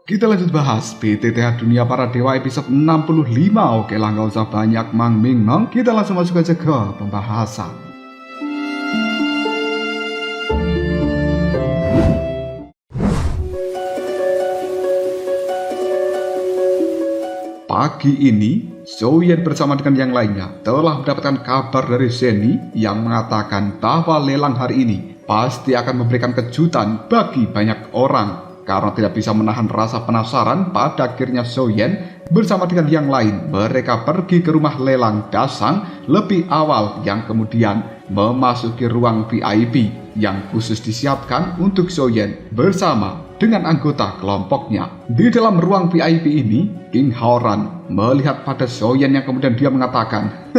Kita lanjut bahas PTTH Dunia Para Dewa episode 65. Oke lah, nggak usah banyak mang-ming-mang, kita langsung masuk aja ke pembahasan. Pagi ini, Soyen bersama dengan yang lainnya telah mendapatkan kabar dari Zeni yang mengatakan bahwa lelang hari ini pasti akan memberikan kejutan bagi banyak orang. Karena tidak bisa menahan rasa penasaran, pada akhirnya Soyen bersama dengan yang lain mereka pergi ke rumah lelang Dasang lebih awal, yang kemudian memasuki ruang VIP yang khusus disiapkan untuk Soyen bersama dengan anggota kelompoknya. Di dalam ruang VIP ini, King Haoran melihat pada Soyen yang kemudian dia mengatakan,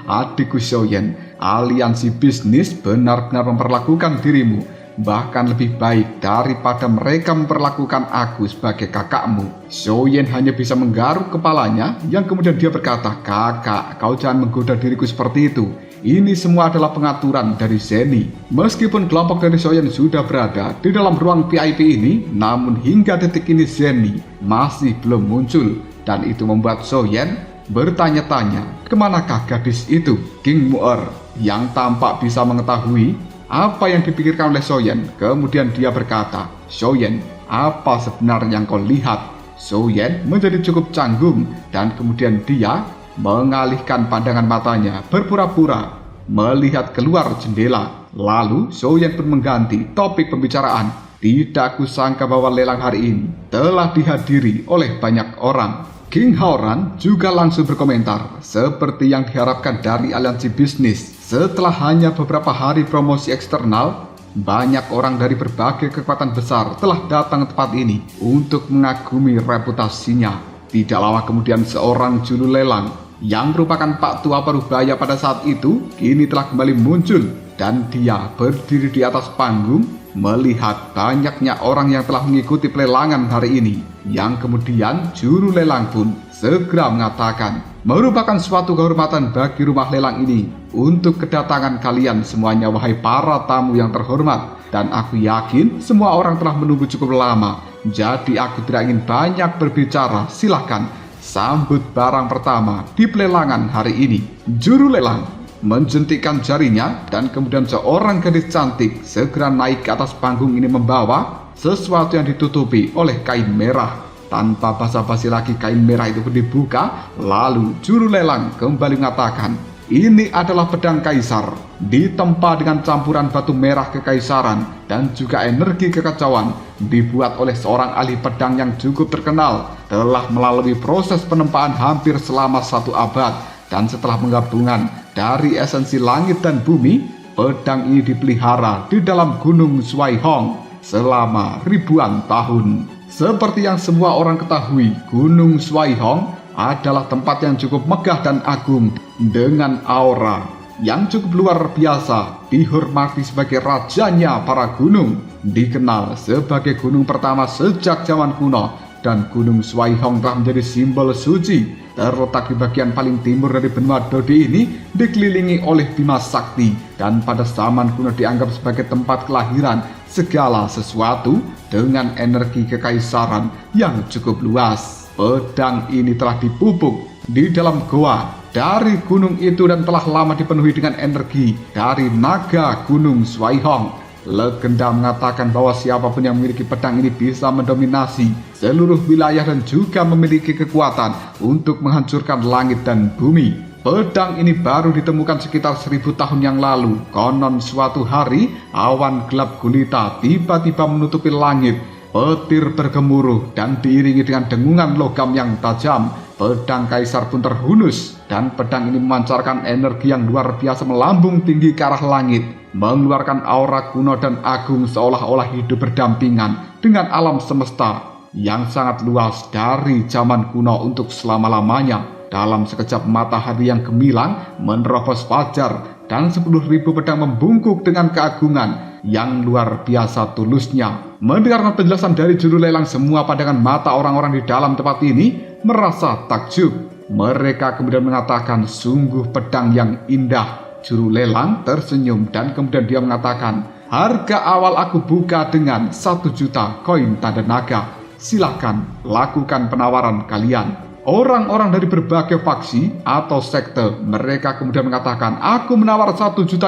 "Adikku Soyen, aliansi bisnis benar-benar memperlakukan dirimu bahkan lebih baik daripada mereka memperlakukan aku sebagai kakakmu." Soyen hanya bisa menggaruk kepalanya, yang kemudian dia berkata, "Kakak, kau jangan menggoda diriku seperti itu. Ini semua adalah pengaturan dari Zeni." Meskipun kelompok dari Soyen sudah berada di dalam ruang VIP ini, namun hingga detik ini Zeni masih belum muncul, dan itu membuat Soyen bertanya-tanya, kemanakah gadis itu? King Mu'er yang tampak bisa mengetahui apa yang dipikirkan oleh Soyen, kemudian dia berkata, "Soyen, apa sebenarnya yang kau lihat?" Soyen menjadi cukup canggung, dan kemudian dia mengalihkan pandangan matanya berpura-pura melihat keluar jendela. Lalu Soyen pun mengganti topik pembicaraan. "Tidak kusangka bahwa lelang hari ini telah dihadiri oleh banyak orang." King Haoran juga langsung berkomentar, seperti yang diharapkan dari aliansi bisnis. Setelah hanya beberapa hari promosi eksternal, banyak orang dari berbagai kekuatan besar telah datang ke tempat ini untuk mengagumi reputasinya. Tidak lama kemudian seorang juru lelang yang merupakan Pak Tua Parubaya pada saat itu kini telah kembali muncul, dan dia berdiri di atas panggung melihat banyaknya orang yang telah mengikuti pelelangan hari ini. Yang kemudian juru lelang pun segera mengatakan, "Merupakan suatu kehormatan bagi rumah lelang ini untuk kedatangan kalian semuanya, wahai para tamu yang terhormat. Dan aku yakin semua orang telah menunggu cukup lama. Jadi aku tidak ingin banyak berbicara. Silahkan sambut barang pertama di pelelangan hari ini." Juru lelang menjentikkan jarinya, dan kemudian seorang gadis cantik segera naik ke atas panggung ini membawa sesuatu yang ditutupi oleh kain merah. Tanpa basa-basi lagi, kain merah itu pun dibuka. Lalu juru lelang kembali mengatakan, "Ini adalah pedang kaisar, ditempa dengan campuran batu merah kekaisaran dan juga energi kekacauan, dibuat oleh seorang ahli pedang yang cukup terkenal, telah melalui proses penempaan hampir selama 1 abad, dan setelah penggabungan dari esensi langit dan bumi, pedang ini dipelihara di dalam Gunung Swaihong selama ribuan tahun." Seperti yang semua orang ketahui, Gunung Swaihong adalah tempat yang cukup megah dan agung dengan aura yang cukup luar biasa, dihormati sebagai rajanya para gunung, dikenal sebagai gunung pertama sejak zaman kuno, dan Gunung Swaihong telah menjadi simbol suci. Terletak di bagian paling timur dari benua Dodi ini, dikelilingi oleh Bima Sakti, dan pada zaman kuno dianggap sebagai tempat kelahiran segala sesuatu dengan energi kekaisaran yang cukup luas. Pedang ini telah dipupuk di dalam goa dari gunung itu dan telah lama dipenuhi dengan energi dari naga Gunung Swaihong. Legenda mengatakan bahwa siapapun yang memiliki pedang ini bisa mendominasi seluruh wilayah dan juga memiliki kekuatan untuk menghancurkan langit dan bumi. Pedang ini baru ditemukan sekitar 1000 tahun yang lalu. Konon suatu hari awan gelap gulita tiba-tiba menutupi langit. Petir bergemuruh dan diiringi dengan dengungan logam yang tajam. Pedang kaisar pun terhunus, dan pedang ini memancarkan energi yang luar biasa melambung tinggi ke arah langit, mengeluarkan aura kuno dan agung seolah-olah hidup berdampingan dengan alam semesta yang sangat luas dari zaman kuno untuk selama-lamanya. Dalam sekejap matahari yang gemilang menerobos fajar, dan 10.000 pedang membungkuk dengan keagungan yang luar biasa tulusnya. Mendengarkan penjelasan dari juru lelang, semua pandangan mata orang-orang di dalam tempat ini merasa takjub. Mereka kemudian mengatakan, "Sungguh pedang yang indah." Juru lelang tersenyum dan kemudian dia mengatakan, "Harga awal aku buka dengan 1 juta koin tanda naga." Silakan lakukan penawaran kalian. Orang-orang dari berbagai faksi atau sekte, mereka kemudian mengatakan, aku menawar 1.500.000,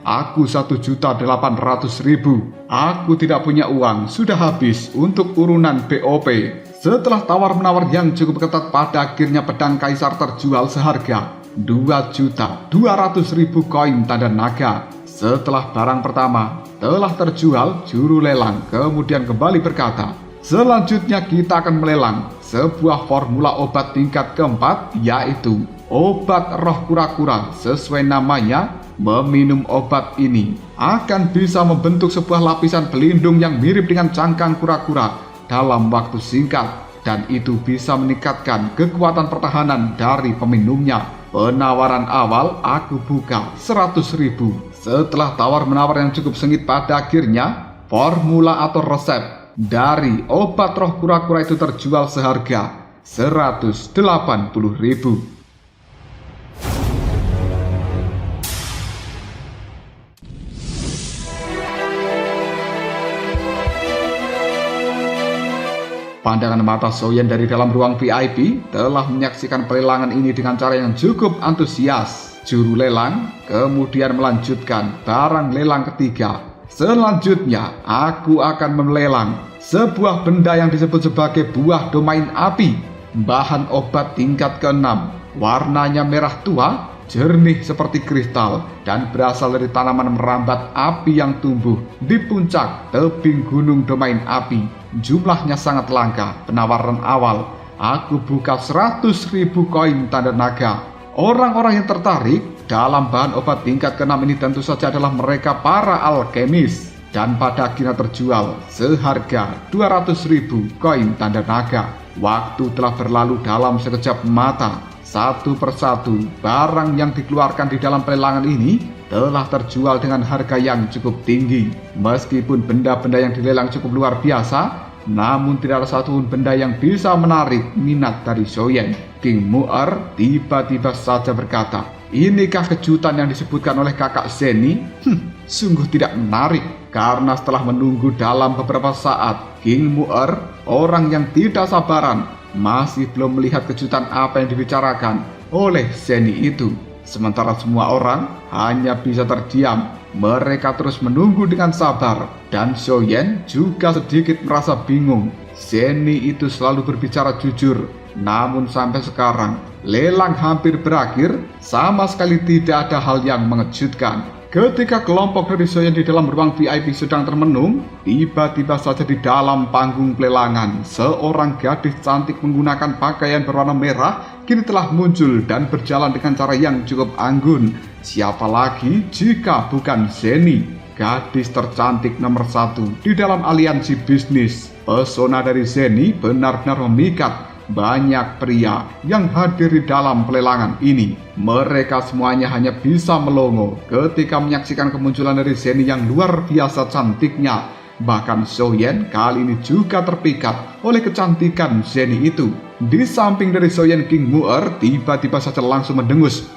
aku 1.800.000. Aku tidak punya uang, sudah habis untuk urunan BOP. Setelah tawar-menawar yang cukup ketat, pada akhirnya pedang kaisar terjual seharga 2.200.000 koin tanda naga. Setelah barang pertama telah terjual, juru lelang kemudian kembali berkata, selanjutnya kita akan melelang sebuah formula obat tingkat keempat, yaitu obat roh kura-kura. Sesuai namanya, meminum obat ini akan bisa membentuk sebuah lapisan pelindung yang mirip dengan cangkang kura-kura dalam waktu singkat, dan itu bisa meningkatkan kekuatan pertahanan dari peminumnya. Penawaran awal aku buka 100.000. Setelah tawar-menawar yang cukup sengit, pada akhirnya formula atau resep dari obat roh kura-kura itu terjual seharga 180.000. Pandangan mata Soyen dari dalam ruang VIP telah menyaksikan pelelangan ini dengan cara yang cukup antusias. Juru lelang kemudian melanjutkan barang lelang ketiga. Selanjutnya, aku akan melelang sebuah benda yang disebut sebagai buah domain api. Bahan obat tingkat ke-6. Warnanya merah tua, jernih seperti kristal, dan berasal dari tanaman merambat api yang tumbuh di puncak tebing gunung domain api. Jumlahnya sangat langka. Penawaran awal, aku buka 100.000 koin tanda naga. Orang-orang yang tertarik dalam bahan obat tingkat ke-6 ini tentu saja adalah mereka para alkemis, dan pada akhirnya terjual seharga 200.000 koin tanda naga. Waktu telah berlalu dalam sekejap mata. Satu persatu barang yang dikeluarkan di dalam pelelangan ini telah terjual dengan harga yang cukup tinggi. Meskipun benda-benda yang dilelang cukup luar biasa, namun tidak ada satupun benda yang bisa menarik minat dari Soyen. King Mu'er tiba-tiba saja berkata, inikah kejutan yang disebutkan oleh kakak Zeni? Sungguh tidak menarik. Karena setelah menunggu dalam beberapa saat, King Mu'er, orang yang tidak sabaran, masih belum melihat kejutan apa yang dibicarakan oleh Zeni itu. Sementara semua orang hanya bisa terdiam. Mereka terus menunggu dengan sabar, dan Soyen juga sedikit merasa bingung. Zeni itu selalu berbicara jujur, namun sampai sekarang lelang hampir berakhir, sama sekali tidak ada hal yang mengejutkan. Ketika kelompok dari Soyen di dalam ruang VIP sedang termenung, tiba-tiba saja di dalam panggung pelelangan, seorang gadis cantik menggunakan pakaian berwarna merah kini telah muncul dan berjalan dengan cara yang cukup anggun. Siapa lagi jika bukan Zeni, gadis tercantik nomor 1 di dalam aliansi bisnis. Pesona dari Zeni benar-benar memikat banyak pria yang hadir di dalam pelelangan ini. Mereka semuanya hanya bisa melongo ketika menyaksikan kemunculan dari Zeni yang luar biasa cantiknya. Bahkan Soyen kali ini juga terpikat oleh kecantikan Zeni itu. Di samping dari Soyen, King Mu'er tiba-tiba saja langsung mendengus.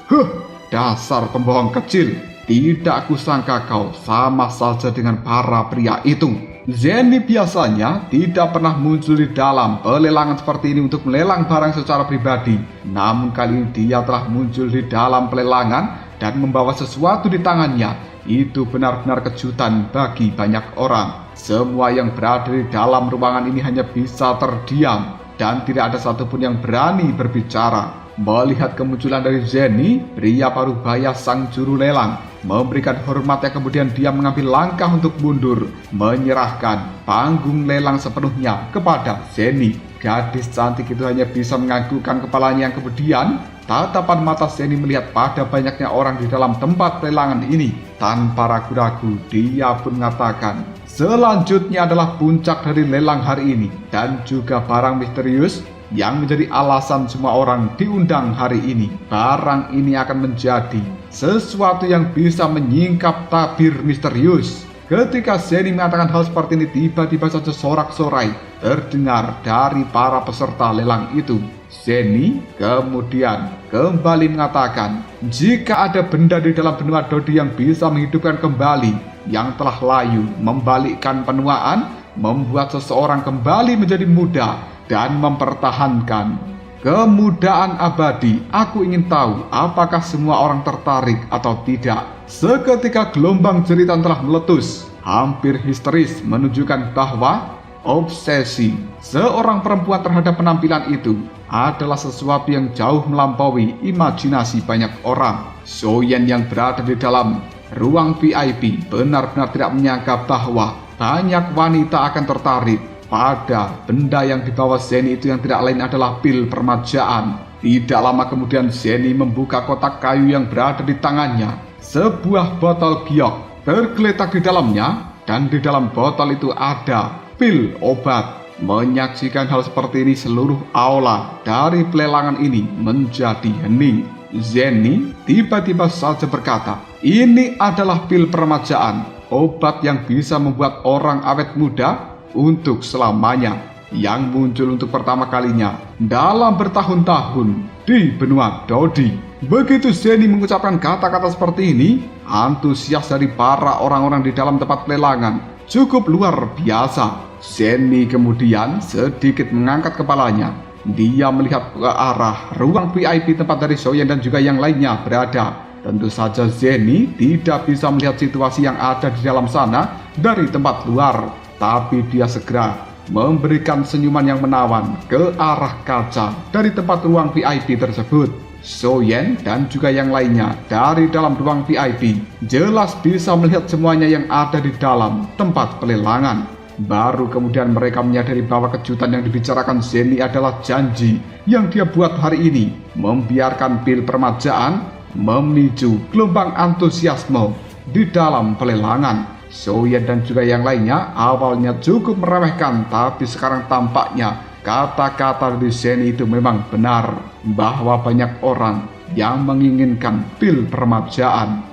Dasar pembohong kecil, tidak kusangka kau sama saja dengan para pria itu. Zeni biasanya tidak pernah muncul di dalam pelelangan seperti ini untuk melelang barang secara pribadi. Namun kali ini dia telah muncul di dalam pelelangan dan membawa sesuatu di tangannya. Itu benar-benar kejutan bagi banyak orang. Semua yang berada di dalam ruangan ini hanya bisa terdiam, dan tidak ada satupun yang berani berbicara. Melihat kemunculan dari Zeni, pria parubaya sang juru lelang memberikan hormatnya, kemudian dia mengambil langkah untuk mundur, menyerahkan panggung lelang sepenuhnya kepada Zeni. Gadis cantik itu hanya bisa menganggukkan kepalanya, yang kemudian tatapan mata Zeni melihat pada banyaknya orang di dalam tempat lelangan ini. Tanpa ragu-ragu, dia pun mengatakan, selanjutnya adalah puncak dari lelang hari ini, dan juga barang misterius yang menjadi alasan semua orang diundang hari ini. Barang ini akan menjadi sesuatu yang bisa menyingkap tabir misterius. Ketika Zeni mengatakan hal seperti ini, tiba-tiba saja sorak-sorai terdengar dari para peserta lelang itu. Zeni kemudian kembali mengatakan, jika ada benda di dalam benua Dodi yang bisa menghidupkan kembali yang telah layu, membalikkan penuaan, membuat seseorang kembali menjadi muda dan mempertahankan kemudaan abadi. Aku ingin tahu apakah semua orang tertarik atau tidak. Seketika gelombang jeritan telah meletus, hampir histeris, menunjukkan bahwa obsesi seorang perempuan terhadap penampilan itu adalah sesuatu yang jauh melampaui imajinasi banyak orang. Soyen yang berada di dalam ruang VIP benar-benar tidak menyangka bahwa banyak wanita akan tertarik pada benda yang dibawa Zeni itu, yang tidak lain adalah pil permajaan. Tidak lama kemudian Zeni membuka kotak kayu yang berada di tangannya. Sebuah botol giok tergeletak di dalamnya, dan di dalam botol itu ada pil obat. Menyaksikan hal seperti ini, seluruh aula dari pelelangan ini menjadi hening. Zeni tiba-tiba saja berkata, "Ini adalah pil permajaan, obat yang bisa membuat orang awet muda untuk selamanya, yang muncul untuk pertama kalinya dalam bertahun-tahun di benua Dodi." Begitu Zeni mengucapkan kata-kata seperti ini, antusias dari para orang-orang di dalam tempat pelelangan cukup luar biasa. Zeni kemudian sedikit mengangkat kepalanya. Dia melihat ke arah ruang VIP tempat dari Soyen dan juga yang lainnya berada. Tentu saja Zeni tidak bisa melihat situasi yang ada di dalam sana dari tempat luar, tapi dia segera memberikan senyuman yang menawan ke arah kaca dari tempat ruang VIP tersebut. Soyen dan juga yang lainnya dari dalam ruang VIP jelas bisa melihat semuanya yang ada di dalam tempat pelelangan. Baru kemudian mereka menyadari bahwa kejutan yang dibicarakan Zeni adalah janji yang dia buat hari ini, membiarkan pil permajaan memicu gelombang antusiasme di dalam pelelangan. Soyen dan juga yang lainnya awalnya cukup meremehkan, tapi sekarang tampaknya kata-kata dari Zeni itu memang benar, bahwa banyak orang yang menginginkan pil permajaan.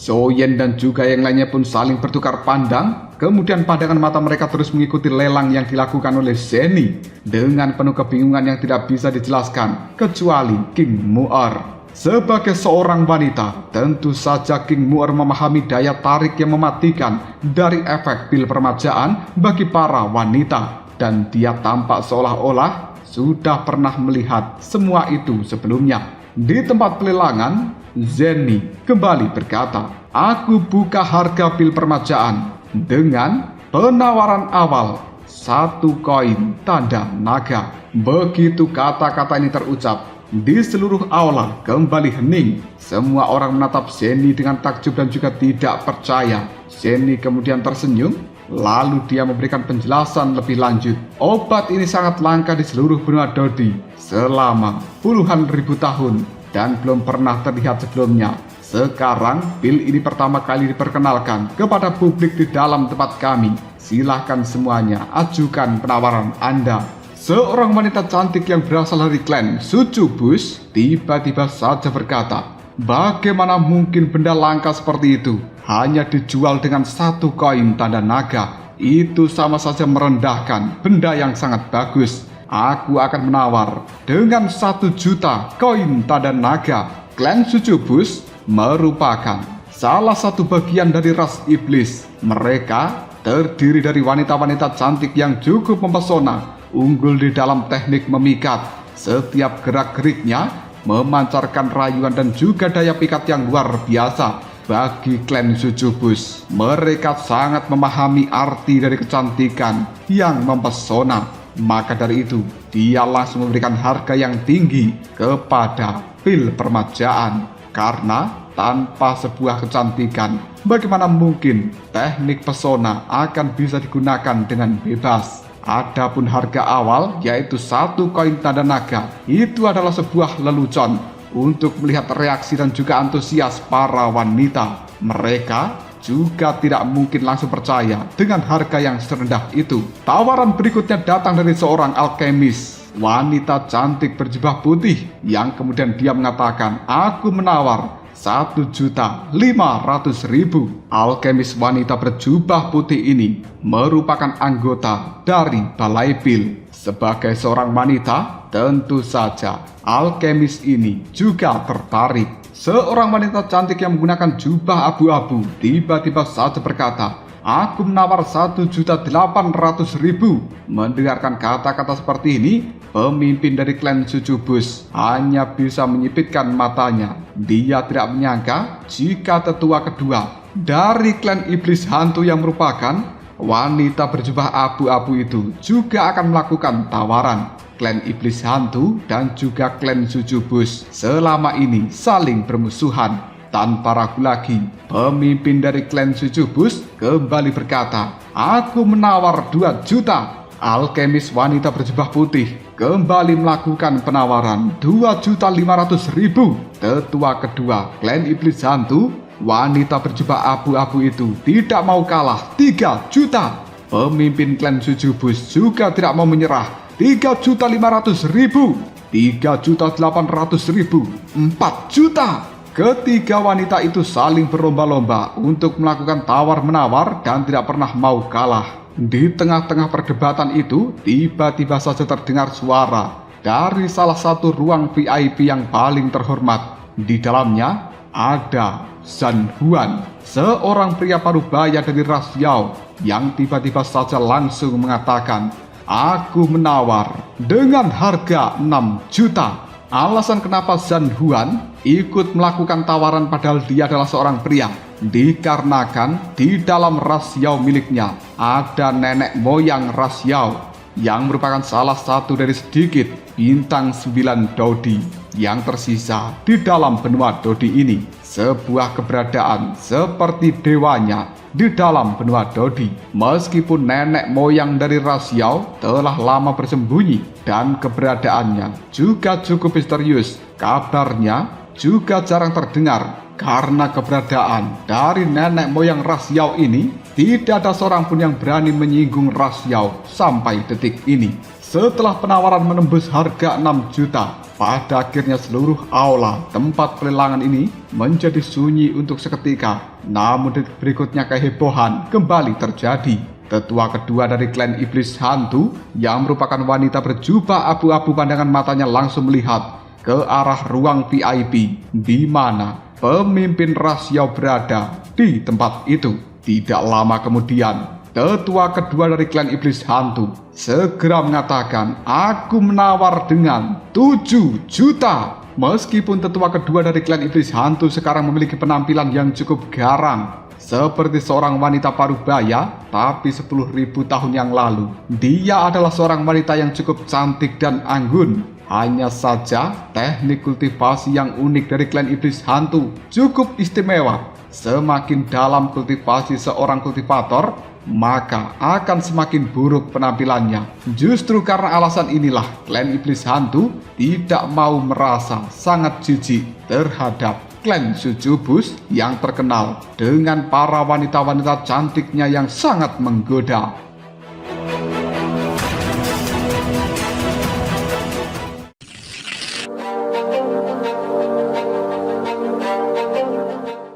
Soyen dan juga yang lainnya pun saling bertukar pandang. Kemudian pandangan mata mereka terus mengikuti lelang yang dilakukan oleh Zeni dengan penuh kebingungan yang tidak bisa dijelaskan, kecuali King Mu'er. Sebagai seorang wanita, tentu saja King Mu'er memahami daya tarik yang mematikan dari efek pil permajaan bagi para wanita, dan dia tampak seolah-olah sudah pernah melihat semua itu sebelumnya. Di tempat pelelangan, Zeni kembali berkata, "Aku buka harga pil permajaan dengan penawaran awal 1 koin tanda naga." Begitu kata-kata ini terucap, di seluruh aula kembali hening. Semua orang menatap Zeni dengan takjub dan juga tidak percaya. Zeni kemudian tersenyum, lalu dia memberikan penjelasan lebih lanjut. Obat ini sangat langka di seluruh benua Dodi selama puluhan ribu tahun dan belum pernah terlihat sebelumnya. Sekarang pil ini pertama kali diperkenalkan kepada publik di dalam tempat kami. Silahkan semuanya ajukan penawaran Anda. Seorang wanita cantik yang berasal dari klan Sucubus tiba-tiba saja berkata, "Bagaimana mungkin benda langka seperti itu hanya dijual dengan 1 koin tanda naga? Itu sama saja merendahkan benda yang sangat bagus. Aku akan menawar dengan 1 juta koin tanda naga." Klan Sucubus merupakan salah satu bagian dari ras iblis. Mereka terdiri dari wanita-wanita cantik yang cukup mempesona, unggul di dalam teknik memikat. Setiap gerak-geriknya memancarkan rayuan dan juga daya pikat yang luar biasa bagi klan Sucubus. Mereka sangat memahami arti dari kecantikan yang mempesona. Maka dari itu, dia langsung memberikan harga yang tinggi kepada pil permajaan. Karena tanpa sebuah kecantikan, bagaimana mungkin teknik pesona akan bisa digunakan dengan bebas? Adapun harga awal, yaitu 1 koin tanda naga, itu adalah sebuah lelucon untuk melihat reaksi dan juga antusias para wanita. Mereka juga tidak mungkin langsung percaya dengan harga yang serendah itu. Tawaran berikutnya datang dari seorang alkemis, wanita cantik berjubah putih, yang kemudian dia mengatakan, "Aku menawar 1.500.000. Alkemis wanita berjubah putih ini merupakan anggota dari Balai Pil. Sebagai seorang wanita, tentu saja alkemis ini juga tertarik. Seorang wanita cantik yang menggunakan jubah abu-abu tiba-tiba saja berkata, "Aku menawar 1.800.000. Mendengarkan kata-kata seperti ini, pemimpin dari klan Sucubus hanya bisa menyipitkan matanya. Dia tidak menyangka jika tetua kedua dari klan iblis hantu yang merupakan wanita berjubah abu-abu itu juga akan melakukan tawaran. Klan iblis hantu dan juga klan Sucubus selama ini saling bermusuhan. Tanpa ragu lagi, pemimpin dari klan Sucubus kembali berkata, "Aku menawar 2 juta." Alkemis wanita berjubah putih kembali melakukan penawaran 2.500.000. Tetua kedua klan iblis hantu, wanita berjubah abu-abu itu tidak mau kalah 3 juta. Pemimpin klan Sucubus juga tidak mau menyerah. 3.500.000, 3.800.000, 4 juta. Ketiga wanita itu saling berlomba-lomba untuk melakukan tawar-menawar dan tidak pernah mau kalah. Di tengah-tengah perdebatan itu, tiba-tiba saja terdengar suara dari salah satu ruang VIP yang paling terhormat. Di dalamnya ada Zhan Huan, seorang pria parubaya dari ras Yao, yang tiba-tiba saja langsung mengatakan, "Aku menawar dengan harga 6 juta. Alasan kenapa Zhan Huan ikut melakukan tawaran padahal dia adalah seorang pria, dikarenakan di dalam ras Yao miliknya ada nenek moyang ras Yao yang merupakan salah satu dari sedikit bintang 9 Dodi yang tersisa di dalam benua Dodi ini. Sebuah keberadaan seperti dewanya di dalam benua Dodi. Meskipun nenek moyang dari ras Yao telah lama bersembunyi dan keberadaannya juga cukup misterius, kabarnya juga jarang terdengar. Karena keberadaan dari nenek moyang ras Yao ini, tidak ada seorang pun yang berani menyinggung ras Yao sampai detik ini. Setelah penawaran menembus harga 6 juta, pada akhirnya seluruh aula tempat pelelangan ini menjadi sunyi untuk seketika. Namun detik berikutnya kehebohan kembali terjadi. Tetua kedua dari klan iblis hantu yang merupakan wanita berjubah abu-abu, pandangan matanya langsung melihat ke arah ruang VIP di mana pemimpin ras Yao berada di tempat itu. Tidak lama kemudian, tetua kedua dari klan iblis hantu segera mengatakan, "Aku menawar dengan 7 juta." Meskipun tetua kedua dari klan iblis hantu sekarang memiliki penampilan yang cukup garang seperti seorang wanita parubaya, tapi 10.000 tahun yang lalu dia adalah seorang wanita yang cukup cantik dan anggun. Hanya saja teknik kultivasi yang unik dari klan iblis hantu cukup istimewa. Semakin dalam kultivasi seorang kultivator, maka akan semakin buruk penampilannya. Justru karena alasan inilah klan iblis hantu tidak mau merasa sangat jijik terhadap klan Sucubus yang terkenal dengan para wanita-wanita cantiknya yang sangat menggoda.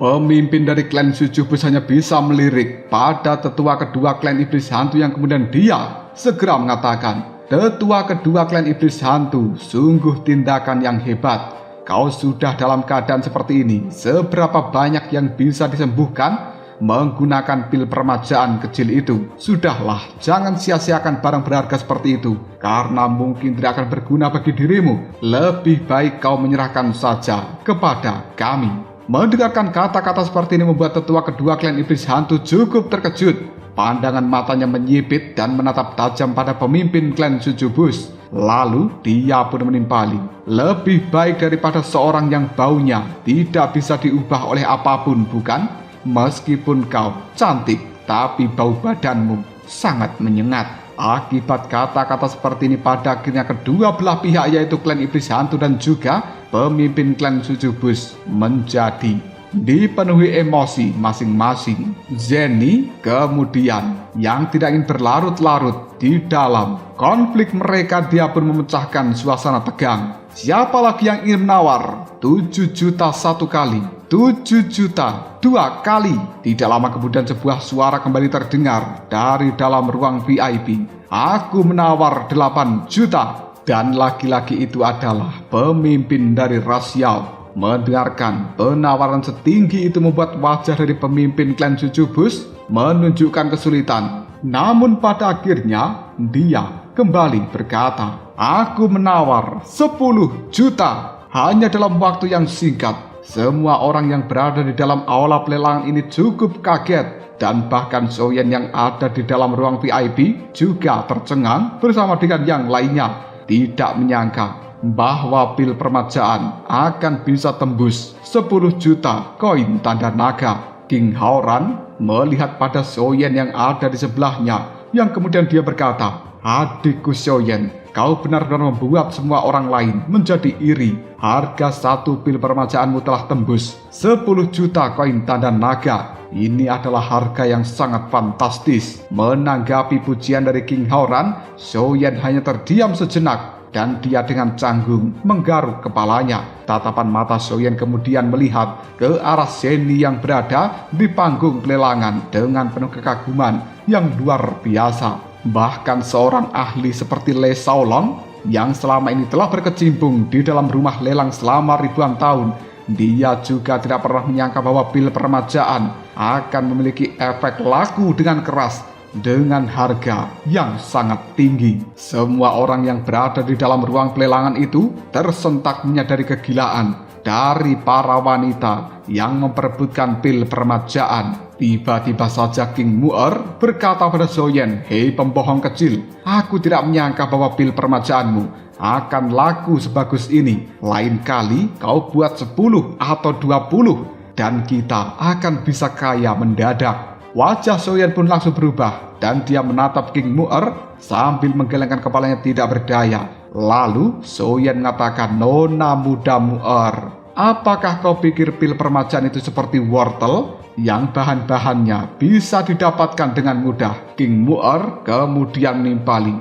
Pemimpin dari klan Sucubus hanya bisa melirik pada tetua kedua klan iblis hantu yang kemudian dia segera mengatakan, "Tetua kedua klan iblis hantu, sungguh tindakan yang hebat. Kau sudah dalam keadaan seperti ini, seberapa banyak yang bisa disembuhkan menggunakan pil permajaan kecil itu? Sudahlah, jangan sia-siakan barang berharga seperti itu, karena mungkin tidak akan berguna bagi dirimu. Lebih baik kau menyerahkan saja kepada kami." Mendengarkan kata-kata seperti ini membuat tetua kedua klan iblis hantu cukup terkejut. Pandangan matanya menyipit dan menatap tajam pada pemimpin klan Sucubus. Lalu dia pun menimpali, "Lebih baik daripada seorang yang baunya tidak bisa diubah oleh apapun, bukan? Meskipun kau cantik, tapi bau badanmu sangat menyengat." Akibat kata-kata seperti ini, pada akhirnya kedua belah pihak, yaitu klan iblis hantu dan juga pemimpin klan Sucubus, menjadi dipenuhi emosi masing-masing. Zeni kemudian yang tidak ingin berlarut-larut di dalam konflik mereka, dia pun memecahkan suasana tegang. Siapa lagi yang ingin menawar 7 juta satu kali? 7 juta 2 kali. Tidak lama kemudian sebuah suara kembali terdengar dari dalam ruang VIP. Aku menawar 8 juta. Dan laki-laki itu adalah pemimpin dari ras Yao. Mendengarkan penawaran setinggi itu membuat wajah dari pemimpin klan Sucubus menunjukkan kesulitan. Namun pada akhirnya dia kembali berkata, aku menawar 10 juta. Hanya dalam waktu yang singkat, semua orang yang berada di dalam aula pelelangan ini cukup kaget. Dan bahkan Xiaoyan yang ada di dalam ruang VIP juga tercengang bersama dengan yang lainnya. Tidak menyangka bahwa pil permajaan akan bisa tembus 10 juta koin tanda naga. King Haoran melihat pada Xiaoyan yang ada di sebelahnya, yang kemudian dia berkata, adikku Xiaoyan, kau benar-benar membuat semua orang lain menjadi iri. Harga satu pil permajaanmu telah tembus 10 juta koin tanda naga. Ini adalah harga yang sangat fantastis. Menanggapi pujian dari King Haoran, Xiaoyan hanya terdiam sejenak. Dan dia dengan canggung menggaruk kepalanya. Tatapan mata Xiaoyan kemudian melihat ke arah Zhenny yang berada di panggung pelelangan dengan penuh kekaguman yang luar biasa. Bahkan seorang ahli seperti Le Shaolong yang selama ini telah berkecimpung di dalam rumah lelang selama ribuan tahun, dia juga tidak pernah menyangka bahwa pil permajaan akan memiliki efek laku dengan keras dengan harga yang sangat tinggi. Semua orang yang berada di dalam ruang pelelangan itu tersentak menyadari kegilaan dari para wanita yang memperebutkan pil permajaan. Tiba-tiba saja King Mu'er berkata pada Xiaoyan, hei pembohong kecil, aku tidak menyangka bahwa pil permajaanmu akan laku sebagus ini. Lain kali kau buat 10 atau 20 dan kita akan bisa kaya mendadak. Wajah Xiaoyan pun langsung berubah dan dia menatap King Mu'er sambil menggelengkan kepalanya tidak berdaya. Lalu Xiaoyan mengatakan, Nona muda Mu'er, apakah kau pikir pil permajaan itu seperti wortel yang bahan-bahannya bisa didapatkan dengan mudah? King Mu'er kemudian menimpali,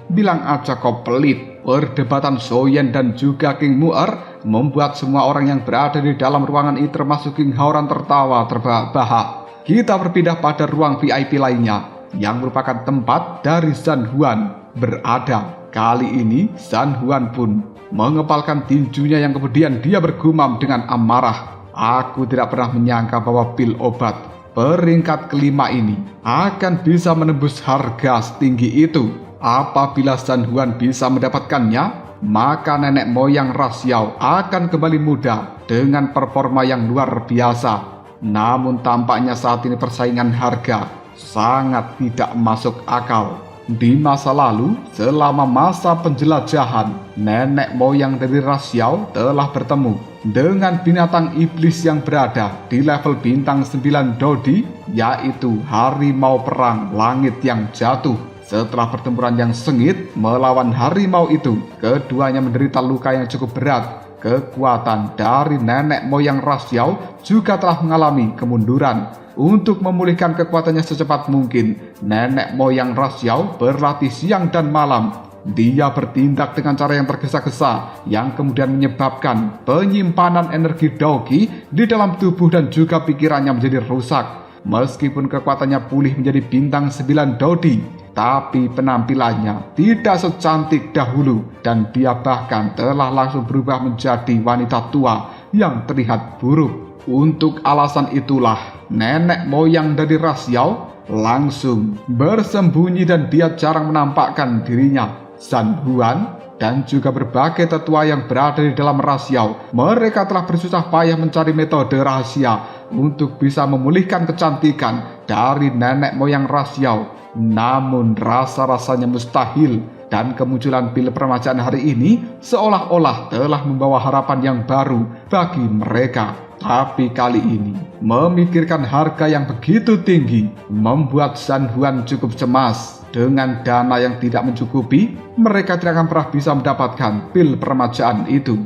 bilang aja kau pelit. Perdebatan Xiaoyan dan juga King Mu'er membuat semua orang yang berada di dalam ruangan ini termasuk King Haoran tertawa terbahak-bahak. Kita berpindah pada ruang VIP lainnya yang merupakan tempat dari Zhan Huan berada. Kali ini Zhan Huan pun mengepalkan tinjunya yang kemudian dia bergumam dengan amarah. Aku tidak pernah menyangka bahwa pil obat peringkat kelima ini akan bisa menembus harga setinggi itu. Apabila Zhan Huan bisa mendapatkannya, maka nenek moyang ras Yao akan kembali muda dengan performa yang luar biasa. Namun tampaknya saat ini persaingan harga sangat tidak masuk akal. Di masa lalu, selama masa penjelajahan, nenek moyang dari ras Yao telah bertemu dengan binatang iblis yang berada di level bintang 9 Dodi, yaitu harimau perang langit yang jatuh. Setelah pertempuran yang sengit melawan harimau itu, keduanya menderita luka yang cukup berat. Kekuatan dari nenek moyang ras Yao juga telah mengalami kemunduran. Untuk memulihkan kekuatannya secepat mungkin, nenek moyang ras Yao berlatih siang dan malam. Dia bertindak dengan cara yang tergesa-gesa, yang kemudian menyebabkan penyimpanan energi Daoqi di dalam tubuh dan juga pikirannya menjadi rusak. Meskipun kekuatannya pulih menjadi bintang 9 Dodi, tapi penampilannya tidak secantik dahulu dan dia bahkan telah langsung berubah menjadi wanita tua yang terlihat buruk. Untuk alasan itulah nenek moyang dari ras Yao langsung bersembunyi dan dia jarang menampakkan dirinya. Zhan Huan dan juga berbagai tetua yang berada di dalam ras Yao, mereka telah bersusah payah mencari metode rahasia untuk bisa memulihkan kecantikan dari nenek moyang ras Yao. Namun rasa-rasanya mustahil dan kemunculan pil permajaan hari ini seolah-olah telah membawa harapan yang baru bagi mereka. Tapi kali ini memikirkan harga yang begitu tinggi membuat Zhan Huan cukup cemas. Dengan dana yang tidak mencukupi, mereka tidak akan pernah bisa mendapatkan pil permajaan itu.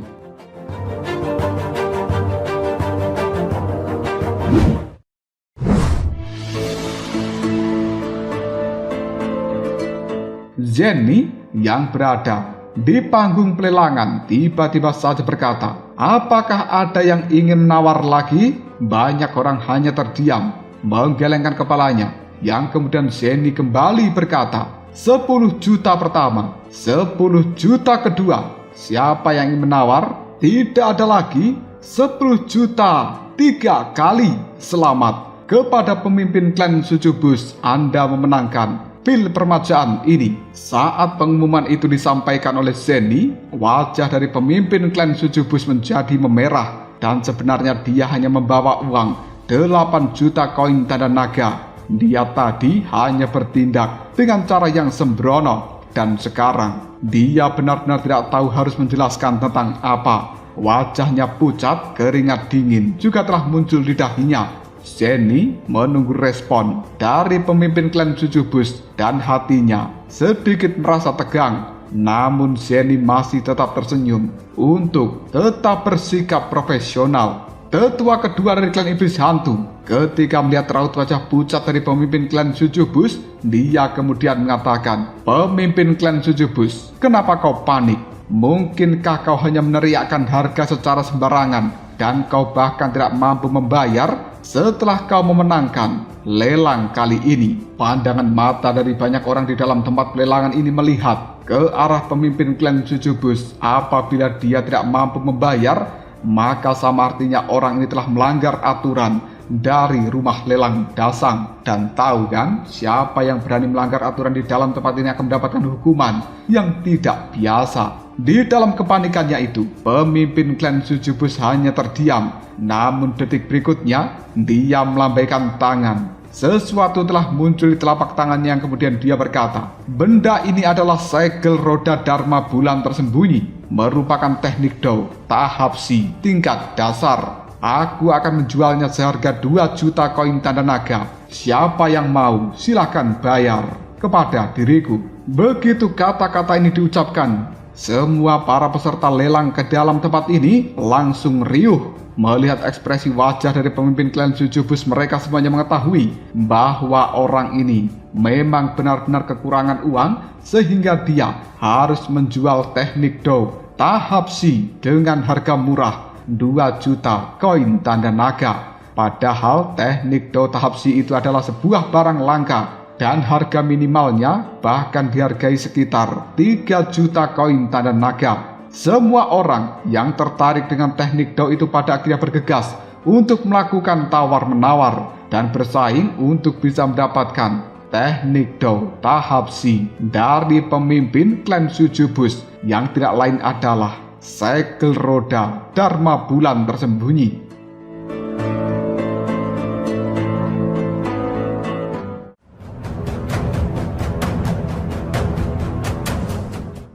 Zhenny yang berada di panggung pelelangan tiba-tiba saja berkata, "Apakah ada yang ingin menawar lagi?" Banyak orang hanya terdiam, menggelengkan kepalanya, yang kemudian Zeni kembali berkata, 10 juta pertama, 10 juta kedua. Siapa yang ingin menawar? Tidak ada lagi. 10 juta 3 kali. Selamat kepada pemimpin klan Sucubus, Anda memenangkan pil permajaan ini. Saat pengumuman itu disampaikan oleh Zeni, wajah dari pemimpin klan Sucubus menjadi memerah, dan sebenarnya dia hanya membawa uang 8 juta koin tanda naga. Dia tadi hanya bertindak dengan cara yang sembrono, dan sekarang dia benar-benar tidak tahu harus menjelaskan tentang apa. Wajahnya pucat, keringat dingin juga telah muncul di dahinya. Zeni menunggu respon dari pemimpin klan Sucubus dan hatinya sedikit merasa tegang. Namun Zeni masih tetap tersenyum untuk tetap bersikap profesional. Tetua kedua dari klan Iblis Hantu, ketika melihat raut wajah pucat dari pemimpin klan Sucubus, dia kemudian mengatakan, "Pemimpin klan Sucubus, kenapa kau panik? Mungkinkah kau hanya meneriakkan harga secara sembarangan dan kau bahkan tidak mampu membayar setelah kau memenangkan lelang kali ini?" Pandangan mata dari banyak orang di dalam tempat pelelangan ini melihat ke arah pemimpin klan Sucubus. Apabila dia tidak mampu membayar, maka sama artinya orang ini telah melanggar aturan dari rumah lelang Dasang. Dan tahu kan, siapa yang berani melanggar aturan di dalam tempat ini akan mendapatkan hukuman yang tidak biasa. Di dalam kepanikannya itu, pemimpin klan Sucubus hanya terdiam. Namun detik berikutnya, dia melambaikan tangan. Sesuatu telah muncul di telapak tangannya yang kemudian dia berkata, "Benda ini adalah segel roda Dharma bulan tersembunyi, merupakan teknik Dao tahap Si tingkat dasar. Aku akan menjualnya seharga 2 juta koin tanda naga. Siapa yang mau, silakan bayar kepada diriku." Begitu kata-kata ini diucapkan, semua para peserta lelang ke dalam tempat ini langsung riuh. Melihat ekspresi wajah dari pemimpin klan Sucubus, mereka semuanya mengetahui bahwa orang ini memang benar-benar kekurangan uang, sehingga dia harus menjual teknik Dao tahap Si dengan harga murah 2 juta koin tanda naga. Padahal teknik Dao tahap Si itu adalah sebuah barang langka, dan harga minimalnya bahkan dihargai sekitar 3 juta koin tanda naga. Semua orang yang tertarik dengan teknik Dao itu pada akhirnya bergegas untuk melakukan tawar-menawar dan bersaing untuk bisa mendapatkan teknik Dao tahap Si dari pemimpin klan Sucubus, yang tidak lain adalah segel roda Dharma bulan tersembunyi.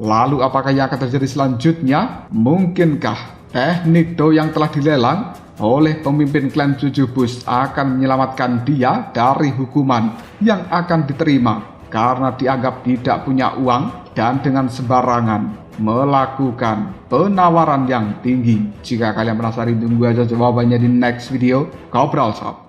Lalu apakah yang akan terjadi selanjutnya? Mungkinkah teknik Dao yang telah dilelang oleh pemimpin klan Sucubus akan menyelamatkan dia dari hukuman yang akan diterima karena dianggap tidak punya uang dan dengan sembarangan melakukan penawaran yang tinggi? Jika kalian penasaran, tunggu aja jawabannya di next video. Ngobrol Sob.